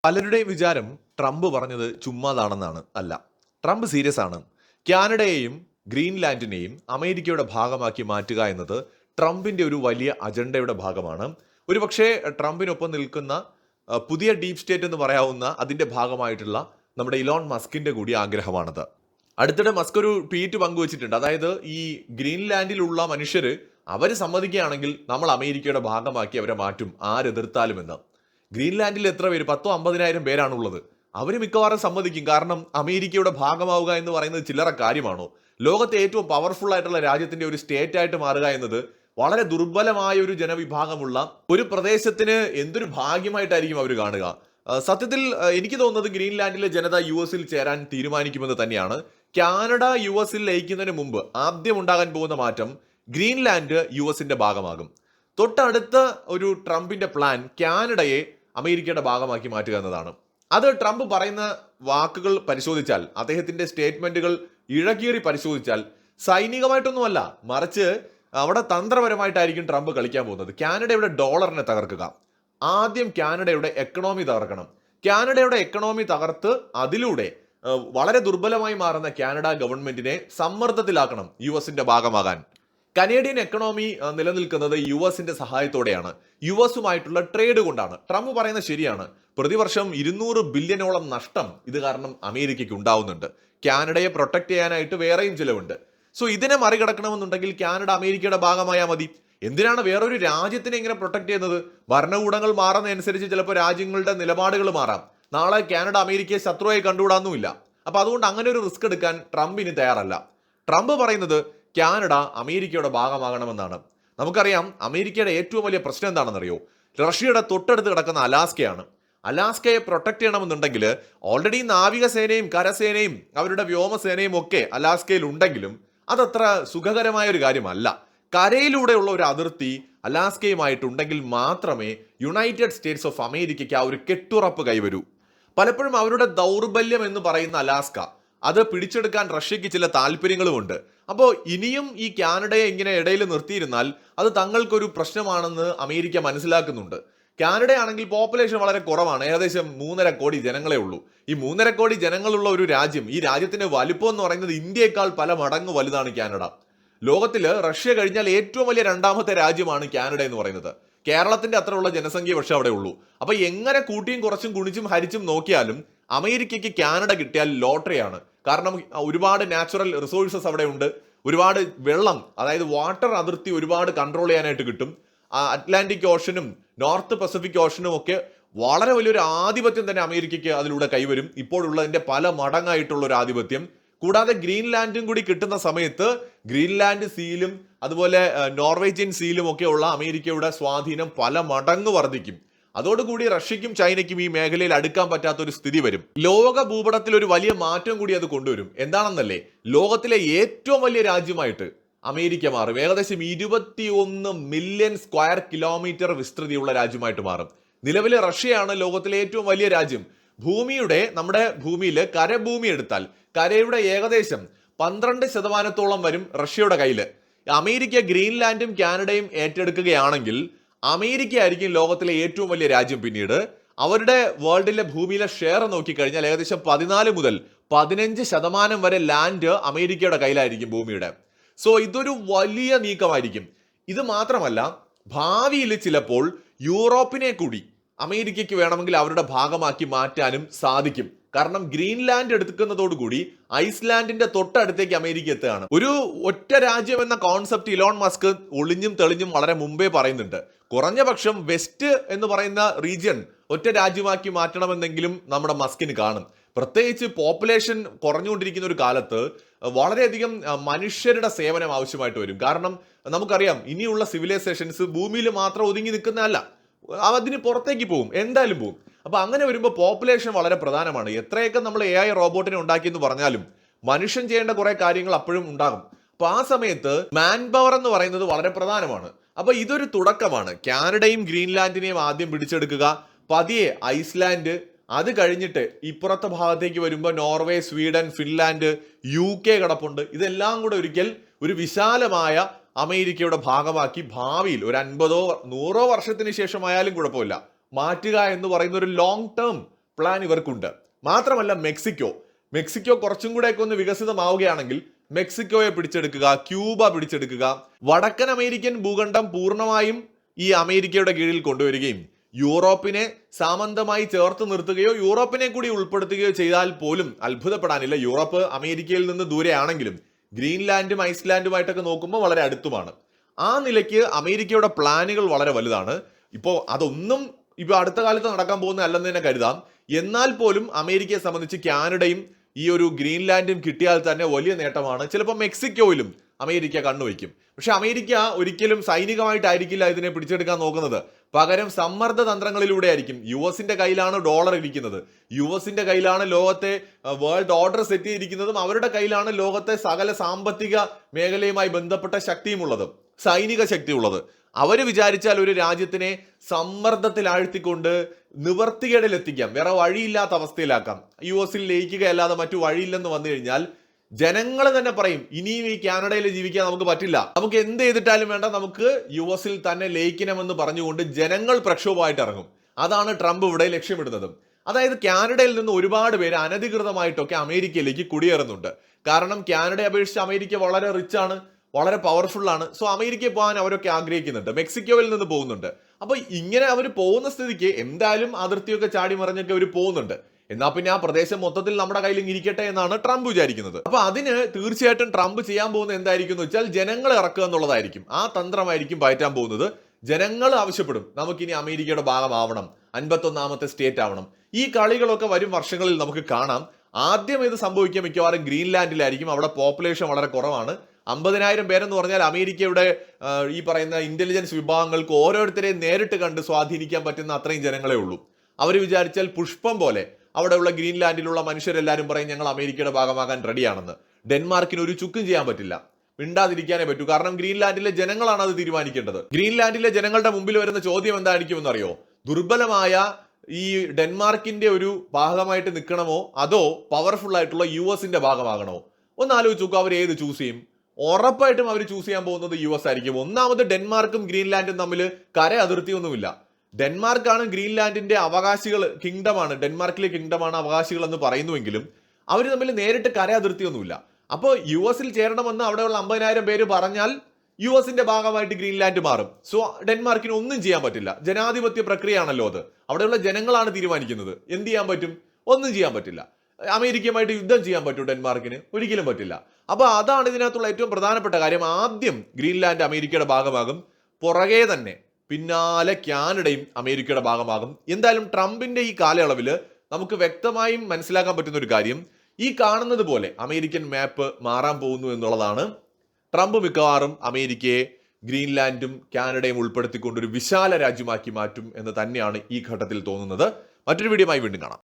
പലരുടെയും വിചാരം ട്രംപ് പറഞ്ഞത് ചുമ്മാതാണെന്നാണ്. അല്ല, ട്രംപ് സീരിയസ് ആണ്. കാനഡയെയും ഗ്രീൻലാൻഡിനെയും അമേരിക്കയുടെ ഭാഗമാക്കി മാറ്റുക എന്നത് ട്രംപിന്റെ ഒരു വലിയ അജണ്ടയുടെ ഭാഗമാണ്. ഒരുപക്ഷെ ട്രംപിനൊപ്പം നിൽക്കുന്ന പുതിയ ഡീപ് സ്റ്റേറ്റ് എന്ന് പറയാവുന്ന അതിന്റെ ഭാഗമായിട്ടുള്ള നമ്മുടെ ഇലോൺ മസ്കിന്റെ കൂടി ആഗ്രഹമാണത്. അടുത്തിടെ മസ്ക് ഒരു ട്വീറ്റ് പങ്കുവച്ചിട്ടുണ്ട്. അതായത് ഈ ഗ്രീൻലാൻഡിലുള്ള മനുഷ്യര് അവർ സമ്മതിക്കുകയാണെങ്കിൽ നമ്മൾ അമേരിക്കയുടെ ഭാഗമാക്കി അവരെ മാറ്റും, ആരെതിർത്താലുമെന്ന്. ഗ്രീൻലാൻഡിൽ എത്ര പേര്? 10,000-50,000 പേരാണുള്ളത്. അവർ മിക്കവാറും സമ്മതിക്കും. കാരണം അമേരിക്കയുടെ ഭാഗമാവുക എന്ന് പറയുന്നത് ചില്ലറ കാര്യമാണോ? ലോകത്തെ ഏറ്റവും പവർഫുൾ ആയിട്ടുള്ള രാജ്യത്തിന്റെ ഒരു സ്റ്റേറ്റ് ആയിട്ട് മാറുക എന്നത് വളരെ ദുർബലമായ ഒരു ജനവിഭാഗമുള്ള ഒരു പ്രദേശത്തിന് എന്തൊരു ഭാഗ്യമായിട്ടായിരിക്കും അവർ കാണുക. സത്യത്തിൽ എനിക്ക് തോന്നുന്നത് ഗ്രീൻലാൻഡിലെ ജനത US-ൽ ചേരാൻ തീരുമാനിക്കുമെന്ന് തന്നെയാണ്. കാനഡ US-ൽ ലയിക്കുന്നതിന് മുമ്പ് ആദ്യം ഉണ്ടാകാൻ പോകുന്ന മാറ്റം ഗ്രീൻലാൻഡ് US-ന്റെ ഭാഗമാകും. തൊട്ടടുത്ത ഒരു ട്രംപിന്റെ പ്ലാൻ കാനഡയെ അമേരിക്കയുടെ ഭാഗമാക്കി മാറ്റുക എന്നതാണ്. അത് ട്രംപ് പറയുന്ന വാക്കുകൾ പരിശോധിച്ചാൽ, അദ്ദേഹത്തിന്റെ സ്റ്റേറ്റ്മെന്റുകൾ ഇഴകീറി പരിശോധിച്ചാൽ സൈനികമായിട്ടൊന്നുമല്ല, മറിച്ച് അവിടെ തന്ത്രപരമായിട്ടായിരിക്കും ട്രംപ് കളിക്കാൻ പോകുന്നത്. കാനഡയുടെ ഡോളറിനെ തകർക്കുക. ആദ്യം കാനഡയുടെ എക്കണോമി തകർക്കണം. കാനഡയുടെ എക്കണോമി തകർത്ത് അതിലൂടെ വളരെ ദുർബലമായി മാറുന്ന കാനഡ ഗവൺമെന്റിനെ സമ്മർദ്ദത്തിലാക്കണം US-ന്റെ ഭാഗമാകാൻ. കനേഡിയൻ എക്കണോമി നിലനിൽക്കുന്നത് US-ന്റെ സഹായത്തോടെയാണ്, US-ഉമായിട്ടുള്ള ട്രേഡ് കൊണ്ടാണ്. ട്രംപ് പറയുന്നത് ശരിയാണ്. പ്രതിവർഷം 200 ബില്യണോളം നഷ്ടം ഇത് കാരണം അമേരിക്കയ്ക്ക് ഉണ്ടാവുന്നുണ്ട്. കാനഡയെ പ്രൊട്ടക്ട് ചെയ്യാനായിട്ട് വേറെയും ചിലവുണ്ട്. സോ ഇതിനെ മറികടക്കണമെന്നുണ്ടെങ്കിൽ കാനഡ അമേരിക്കയുടെ ഭാഗമായാൽ മതി. എന്തിനാണ് വേറൊരു രാജ്യത്തിനെ ഇങ്ങനെ പ്രൊട്ടക്ട് ചെയ്യുന്നത്? ഭരണകൂടങ്ങൾ മാറുന്നതനുസരിച്ച് ചിലപ്പോൾ രാജ്യങ്ങളുടെ നിലപാടുകൾ മാറാം. നാളെ കാനഡ അമേരിക്കയെ ശത്രുവായി കണ്ടുകൂടാന്നുമില്ല. അപ്പൊ അതുകൊണ്ട് അങ്ങനെ ഒരു റിസ്ക് എടുക്കാൻ ട്രംപ് ഇനി തയ്യാറല്ല. ട്രംപ് പറയുന്നത് കാനഡ അമേരിക്കയുടെ ഭാഗമാകണമെന്നാണ്. നമുക്കറിയാം അമേരിക്കയുടെ ഏറ്റവും വലിയ പ്രശ്നം എന്താണെന്നറിയോ? റഷ്യയുടെ തൊട്ടടുത്ത് കിടക്കുന്ന അലാസ്കയാണ്. അലാസ്കയെ പ്രൊട്ടക്ട് ചെയ്യണമെന്നുണ്ടെങ്കിൽ ഓൾറെഡി നാവികസേനയും കരസേനയും അവരുടെ വ്യോമസേനയും ഒക്കെ അലാസ്കയിൽ ഉണ്ടെങ്കിലും അതത്ര സുഖകരമായ ഒരു കാര്യമല്ല. കരയിലൂടെയുള്ള ഒരു അതിർത്തി അലാസ്കയുമായിട്ടുണ്ടെങ്കിൽ മാത്രമേ യുണൈറ്റഡ് സ്റ്റേറ്റ്സ് ഓഫ് അമേരിക്കയ്ക്ക് ആ ഒരു കെട്ടുറപ്പ് കൈവരൂ. പലപ്പോഴും അവരുടെ ദൗർബല്യം എന്ന് പറയുന്ന അലാസ്ക, അത് പിടിച്ചെടുക്കാൻ റഷ്യക്ക് ചില താല്പര്യങ്ങളുമുണ്ട്. അപ്പോൾ ഇനിയും ഈ കാനഡയെ ഇങ്ങനെ ഇടയിൽ നിർത്തിയിരുന്നാൽ അത് തങ്ങൾക്കൊരു പ്രശ്നമാണെന്ന് അമേരിക്ക മനസ്സിലാക്കുന്നുണ്ട്. കാനഡയാണെങ്കിൽ പോപ്പുലേഷൻ വളരെ കുറവാണ്, ഏകദേശം 3.5 കോടി ജനങ്ങളെ ഉള്ളൂ. ഈ 3.5 കോടി ജനങ്ങളുള്ള ഒരു രാജ്യം, ഈ രാജ്യത്തിന്റെ വലിപ്പം എന്ന് പറയുന്നത് ഇന്ത്യയെക്കാൾ പല മടങ്ങ് വലുതാണ് കാനഡ. ലോകത്തില് റഷ്യ കഴിഞ്ഞാൽ ഏറ്റവും വലിയ രണ്ടാമത്തെ രാജ്യമാണ് കാനഡ എന്ന് പറയുന്നത്. കേരളത്തിന്റെ അത്രയുള്ള ജനസംഖ്യ പക്ഷെ അവിടെ ഉള്ളൂ. അപ്പൊ എങ്ങനെ കൂട്ടിയും കുറച്ചും ഗുണിച്ചും ഹരിച്ചും നോക്കിയാലും അമേരിക്കയ്ക്ക് കാനഡ കിട്ടിയാൽ ലോട്ടറിയാണ്. കാരണം ഒരുപാട് നാച്ചുറൽ റിസോഴ്സസ് അവിടെ ഉണ്ട്. ഒരുപാട് വെള്ളം, അതായത് വാട്ടർ അതിർത്തി ഒരുപാട് കൺട്രോൾ ചെയ്യാനായിട്ട് കിട്ടും. അറ്റ്ലാന്റിക് ഓഷനും നോർത്ത് പസഫിക് ഓഷനും ഒക്കെ വളരെ വലിയൊരു ആധിപത്യം തന്നെ അമേരിക്കയ്ക്ക് അതിലൂടെ കൈവരും. ഇപ്പോഴുള്ളതിന്റെ പല മടങ്ങായിട്ടുള്ള ഒരു ആധിപത്യം. കൂടാതെ ഗ്രീൻലാൻഡും കൂടി കിട്ടുന്ന സമയത്ത് ഗ്രീൻലാൻഡ് സീലും അതുപോലെ നോർവേജിയൻ സീലും ഒക്കെ ഉള്ള അമേരിക്കയുടെ സ്വാധീനം പല മടങ്ങ് വർദ്ധിക്കും. അതോടുകൂടി റഷ്യക്കും ചൈനയ്ക്കും ഈ മേഖലയിൽ അടുക്കാൻ പറ്റാത്ത ഒരു സ്ഥിതി വരും. ലോക ഭൂപടത്തിൽ ഒരു വലിയ മാറ്റം കൂടി അത് കൊണ്ടുവരും. എന്താണെന്നല്ലേ? ലോകത്തിലെ ഏറ്റവും വലിയ രാജ്യമായിട്ട് അമേരിക്ക മാറും. ഏകദേശം 21 മില്യൺ സ്ക്വയർ കിലോമീറ്റർ വിസ്തൃതിയുള്ള രാജ്യമായിട്ട് മാറും. നിലവിലെ റഷ്യയാണ് ലോകത്തിലെ ഏറ്റവും വലിയ രാജ്യം. നമ്മുടെ ഭൂമിയിൽ കരഭൂമി എടുത്താൽ കരയുടെ ഏകദേശം 12% വരും റഷ്യയുടെ കയ്യിൽ. അമേരിക്ക ഗ്രീൻലാൻഡും കാനഡയും ഏറ്റെടുക്കുകയാണെങ്കിൽ അമേരിക്ക ആയിരിക്കും ലോകത്തിലെ ഏറ്റവും വലിയ രാജ്യം. പിന്നീട് അവരുടെ വേൾഡിലെ ഭൂമിയിലെ ഷെയർ നോക്കിക്കഴിഞ്ഞാൽ ഏകദേശം 14 മുതൽ 15% വരെ ലാൻഡ് അമേരിക്കയുടെ കയ്യിലായിരിക്കും ഭൂമിയുടെ. സോ ഇതൊരു വലിയ നീക്കമായിരിക്കും. ഇത് മാത്രമല്ല, ഭാവിയിൽ ചിലപ്പോൾ യൂറോപ്പിനെ കൂടി അമേരിക്കയ്ക്ക് വേണമെങ്കിൽ അവരുടെ ഭാഗമാക്കി മാറ്റാനും സാധിക്കും. കാരണം ഗ്രീൻലാൻഡ് എടുക്കുന്നതോടുകൂടി ഐസ്ലാൻഡിന്റെ തൊട്ടടുത്തേക്ക് അമേരിക്ക എത്തുകയാണ്. ഒരു ഒറ്റ രാജ്യം എന്ന കോൺസെപ്റ്റ് ഇലോൺ മസ്ക് ഒളിഞ്ഞും തെളിഞ്ഞും വളരെ മുമ്പേ പറയുന്നുണ്ട്. കുറഞ്ഞ പക്ഷം വെസ്റ്റ് എന്ന് പറയുന്ന റീജിയൻ ഒറ്റ രാജ്യമാക്കി മാറ്റണമെന്നെങ്കിലും നമ്മുടെ മസ്കിന് കാണും. പ്രത്യേകിച്ച് പോപ്പുലേഷൻ കുറഞ്ഞുകൊണ്ടിരിക്കുന്ന ഒരു കാലത്ത് വളരെയധികം മനുഷ്യരുടെ സേവനം ആവശ്യമായിട്ട് വരും. കാരണം നമുക്കറിയാം ഇനിയുള്ള സിവിലൈസേഷൻസ് ഭൂമിയിൽ മാത്രം ഒതുങ്ങി നിൽക്കുന്നതല്ല, അതിന് പുറത്തേക്ക് പോകും, എന്തായാലും പോകും. അപ്പൊ അങ്ങനെ വരുമ്പോൾ പോപ്പുലേഷൻ വളരെ പ്രധാനമാണ്. എത്രയൊക്കെ നമ്മൾ AI റോബോട്ടിനെ ഉണ്ടാക്കിയെന്ന് പറഞ്ഞാലും മനുഷ്യൻ ചെയ്യേണ്ട കുറെ കാര്യങ്ങൾ അപ്പോഴും ഉണ്ടാകും. അപ്പൊ ആ സമയത്ത് മാൻ പവർ എന്ന് പറയുന്നത് വളരെ പ്രധാനമാണ്. അപ്പൊ ഇതൊരു തുടക്കമാണ്. കാനഡയും ഗ്രീൻലാൻഡിനെയും ആദ്യം പിടിച്ചെടുക്കുക, പതിയെ ഐസ്ലാൻഡ്, അത് കഴിഞ്ഞിട്ട് ഇപ്പുറത്തെ ഭാഗത്തേക്ക് വരുമ്പോൾ നോർവേ, സ്വീഡൻ, ഫിൻലാൻഡ്, UK കിടപ്പുണ്ട്. ഇതെല്ലാം കൂടെ ഒരിക്കൽ ഒരു വിശാലമായ അമേരിക്കയുടെ ഭാഗമാക്കി ഭാവിയിൽ ഒരു 50-100 വർഷത്തിന് ശേഷമായാലും കുഴപ്പമില്ല മാറ്റുക എന്ന് പറയുന്ന ഒരു ലോങ് ടേം പ്ലാൻ ഇവർക്കുണ്ട്. മാത്രമല്ല മെക്സിക്കോ കുറച്ചും കൂടെയൊക്കെ ഒന്ന് വികസിതമാവുകയാണെങ്കിൽ മെക്സിക്കോയെ പിടിച്ചെടുക്കുക, ക്യൂബ പിടിച്ചെടുക്കുക, വടക്കൻ അമേരിക്കൻ ഭൂഖണ്ഡം പൂർണ്ണമായും ഈ അമേരിക്കയുടെ കീഴിൽ കൊണ്ടുവരികയും യൂറോപ്പിനെ സാമന്തമായി ചേർത്ത് നിർത്തുകയോ യൂറോപ്പിനെ കൂടി ഉൾപ്പെടുത്തുകയോ ചെയ്താൽ പോലും അത്ഭുതപ്പെടാനില്ല. യൂറോപ്പ് അമേരിക്കയിൽ നിന്ന് ദൂരെയാണെങ്കിലും ഗ്രീൻലാൻഡും ഐസ്ലാൻഡുമായിട്ടൊക്കെ നോക്കുമ്പോൾ വളരെ അടുത്തുമാണ്. ആ നിലയ്ക്ക് അമേരിക്കയുടെ പ്ലാനുകൾ വളരെ വലുതാണ്. ഇപ്പോൾ അതൊന്നും ഇപ്പോൾ അടുത്ത കാലത്ത് നടക്കാൻ പോകുന്ന അല്ലെന്ന് തന്നെ കരുതാം. എന്നാൽ പോലും അമേരിക്കയെ സംബന്ധിച്ച് കാനഡയും ഈ ഒരു ഗ്രീൻലാൻഡും കിട്ടിയാൽ തന്നെ വലിയ നേട്ടമാണ്. ചിലപ്പോൾ മെക്സിക്കോയിലും അമേരിക്ക കണ്ണുവയ്ക്കും. പക്ഷെ അമേരിക്ക ഒരിക്കലും സൈനികമായിട്ടായിരിക്കില്ല ഇതിനെ പിടിച്ചെടുക്കാൻ നോക്കുന്നത്. പകരം സമ്മർദ്ദ തന്ത്രങ്ങളിലൂടെ ആയിരിക്കും. യുഎസിന്റെ കയ്യിലാണ് ഡോളർ ഇരിക്കുന്നത്, യുഎസിന്റെ കയ്യിലാണ് ലോകത്തെ വേൾഡ് ഓർഡർ സെറ്റ് ചെയ്തിരിക്കുന്നതും, അവരുടെ കയ്യിലാണ് ലോകത്തെ സകല സാമ്പത്തിക മേഖലയുമായി ബന്ധപ്പെട്ട ശക്തിയുമുള്ളത്, സൈനിക ശക്തിയുള്ളത്. അവര് വിചാരിച്ചാൽ ഒരു രാജ്യത്തിനെ സമ്മർദ്ദത്തിൽ ആഴ്ത്തിക്കൊണ്ട് നിവർത്തികേടിലെത്തിക്കാം, വേറെ വഴിയില്ലാത്ത അവസ്ഥയിലാക്കാം. യുഎസിൽ ലയിക്കുകയല്ലാതെ മറ്റു വഴിയില്ലെന്ന് വന്നു കഴിഞ്ഞാൽ ജനങ്ങൾ തന്നെ പറയും ഇനിയും ഈ കാനഡയിൽ ജീവിക്കാൻ നമുക്ക് പറ്റില്ല, നമുക്ക് എന്ത് ചെയ്തിട്ടാലും വേണ്ട, നമുക്ക് യുഎസിൽ തന്നെ ലയിക്കണമെന്ന് പറഞ്ഞുകൊണ്ട് ജനങ്ങൾ പ്രക്ഷോഭമായിട്ട് ഇറങ്ങും. അതാണ് ട്രംപ് ഇവിടെ ലക്ഷ്യമിടുന്നത്. അതായത് കാനഡയിൽ നിന്ന് ഒരുപാട് പേര് അനധികൃതമായിട്ടൊക്കെ അമേരിക്കയിലേക്ക് കുടിയേറുന്നുണ്ട്. കാരണം കാനഡയെ അപേക്ഷിച്ച് അമേരിക്ക വളരെ റിച്ച് ആണ്, വളരെ പവർഫുൾ ആണ്. സോ അമേരിക്കയിൽ പോകാൻ അവരൊക്കെ ആഗ്രഹിക്കുന്നുണ്ട്, മെക്സിക്കോയിൽ നിന്ന് പോകുന്നുണ്ട്. അപ്പൊ ഇങ്ങനെ അവർ പോകുന്ന സ്ഥിതിക്ക് എന്തായാലും അതിർത്തിയൊക്കെ ചാടി മറിഞ്ഞൊക്കെ അവർ പോകുന്നുണ്ട്. എന്നാ പിന്നെ ആ പ്രദേശം മൊത്തത്തിൽ നമ്മുടെ കയ്യിൽ ഇരിക്കട്ടെ എന്നാണ് ട്രംപ് വിചാരിക്കുന്നത്. അപ്പൊ അതിന് തീർച്ചയായിട്ടും ട്രംപ് ചെയ്യാൻ പോകുന്നത് എന്തായിരിക്കും എന്ന് വെച്ചാൽ ജനങ്ങളെ ഇറക്കുക എന്നുള്ളതായിരിക്കും. ആ തന്ത്രമായിരിക്കും പയറ്റാൻ പോകുന്നത്. ജനങ്ങൾ ആവശ്യപ്പെടും നമുക്കിനി അമേരിക്കയുടെ ഭാഗമാവണം, 51ാമത്തെ സ്റ്റേറ്റ് ആവണം. ഈ കളികളൊക്കെ വരും വർഷങ്ങളിൽ നമുക്ക് കാണാം. ആദ്യം ഇത് സംഭവിക്കുക മിക്കവാറും ഗ്രീൻലാൻഡിലായിരിക്കും. അവിടെ പോപ്പുലേഷൻ വളരെ കുറവാണ്. 50,000 പേരെന്ന് പറഞ്ഞാൽ അമേരിക്കയുടെ ഈ പറയുന്ന ഇന്റലിജൻസ് വിഭാഗങ്ങൾക്ക് ഓരോരുത്തരെയും നേരിട്ട് കണ്ട് സ്വാധീനിക്കാൻ പറ്റുന്ന അത്രയും ജനങ്ങളെ ഉള്ളൂ. അവർ വിചാരിച്ചാൽ പുഷ്പം പോലെ അവിടെയുള്ള ഗ്രീൻലാൻഡിലുള്ള മനുഷ്യരെല്ലാവരും പറയും ഞങ്ങൾ അമേരിക്കയുടെ ഭാഗമാകാൻ റെഡിയാണെന്ന്. ഡെൻമാർക്കിന് ഒരു ചുക്കും ചെയ്യാൻ പറ്റില്ല, മിണ്ടാതിരിക്കാനേ പറ്റൂ. കാരണം ഗ്രീൻലാൻഡിലെ ജനങ്ങളാണ് അത് തീരുമാനിക്കേണ്ടത്. ഗ്രീൻലാൻഡിലെ ജനങ്ങളുടെ മുമ്പിൽ വരുന്ന ചോദ്യം എന്തായിരിക്കുമെന്ന് അറിയോ? ദുർബലമായ ഈ ഡെൻമാർക്കിന്റെ ഒരു ഭാഗമായിട്ട് നിൽക്കണമോ അതോ പവർഫുൾ ആയിട്ടുള്ള യുഎസിന്റെ ഭാഗമാകണോ? ഒന്ന് ആലോചിച്ച് നോക്കുക, അവർ ഏത് ചൂസ് ചെയ്യും? ഉറപ്പായിട്ടും അവർ ചൂസ് ചെയ്യാൻ പോകുന്നത് യുഎസ് ആയിരിക്കും. ഒന്നാമത് ഡെൻമാർക്കും ഗ്രീൻലാൻഡും തമ്മിൽ കര അതിർത്തിയൊന്നുമില്ല. ഡെൻമാർക്കാണ് ഗ്രീൻലാൻഡിന്റെ അവകാശികൾ, കിങ്ഡമാണ്, ഡെൻമാർക്കിലെ കിങ്ഡമാണ് അവകാശികൾ എന്ന് പറയുന്നുവെങ്കിലും അവർ തമ്മിൽ നേരിട്ട് കര അതിർത്തിയൊന്നുമില്ല. അപ്പോൾ യുഎസിൽ ചേരണമെന്ന് അവിടെയുള്ള 50,000 പേര് പറഞ്ഞാൽ യുഎസിന്റെ ഭാഗമായിട്ട് ഗ്രീൻലാൻഡ് മാറും. സോ ഡെൻമാർക്കിന് ഒന്നും ചെയ്യാൻ പറ്റില്ല. ജനാധിപത്യ പ്രക്രിയയാണല്ലോ അത്, അവിടെയുള്ള ജനങ്ങളാണ് തീരുമാനിക്കുന്നത്. എന്ത് ചെയ്യാൻ പറ്റും? ഒന്നും ചെയ്യാൻ പറ്റില്ല. അമേരിക്കയുമായിട്ട് യുദ്ധം ചെയ്യാൻ പറ്റും ഡെൻമാർക്കിന്? ഒരിക്കലും പറ്റില്ല. അപ്പൊ അതാണ് ഇതിനകത്തുള്ള ഏറ്റവും പ്രധാനപ്പെട്ട കാര്യം. ആദ്യം ഗ്രീൻലാൻഡ് അമേരിക്കയുടെ ഭാഗമാകും, പുറകെ തന്നെ പിന്നാലെ കാനഡയും അമേരിക്കയുടെ ഭാഗമാകും. എന്തായാലും ട്രംപിന്റെ ഈ കാലയളവിൽ നമുക്ക് വ്യക്തമായും മനസ്സിലാക്കാൻ പറ്റുന്ന ഒരു കാര്യം, ഈ കാണുന്നത് പോലെ അമേരിക്കൻ മാപ്പ് മാറാൻ പോകുന്നു എന്നുള്ളതാണ്. ട്രംപ് മിക്കവാറും അമേരിക്കയെ ഗ്രീൻലാൻഡും കാനഡയും ഉൾപ്പെടുത്തിക്കൊണ്ട് ഒരു വിശാല രാജ്യമാക്കി മാറ്റും എന്ന് തന്നെയാണ് ഈ ഘട്ടത്തിൽ തോന്നുന്നത്. മറ്റൊരു വീഡിയോയുമായി വീണ്ടും കാണാം.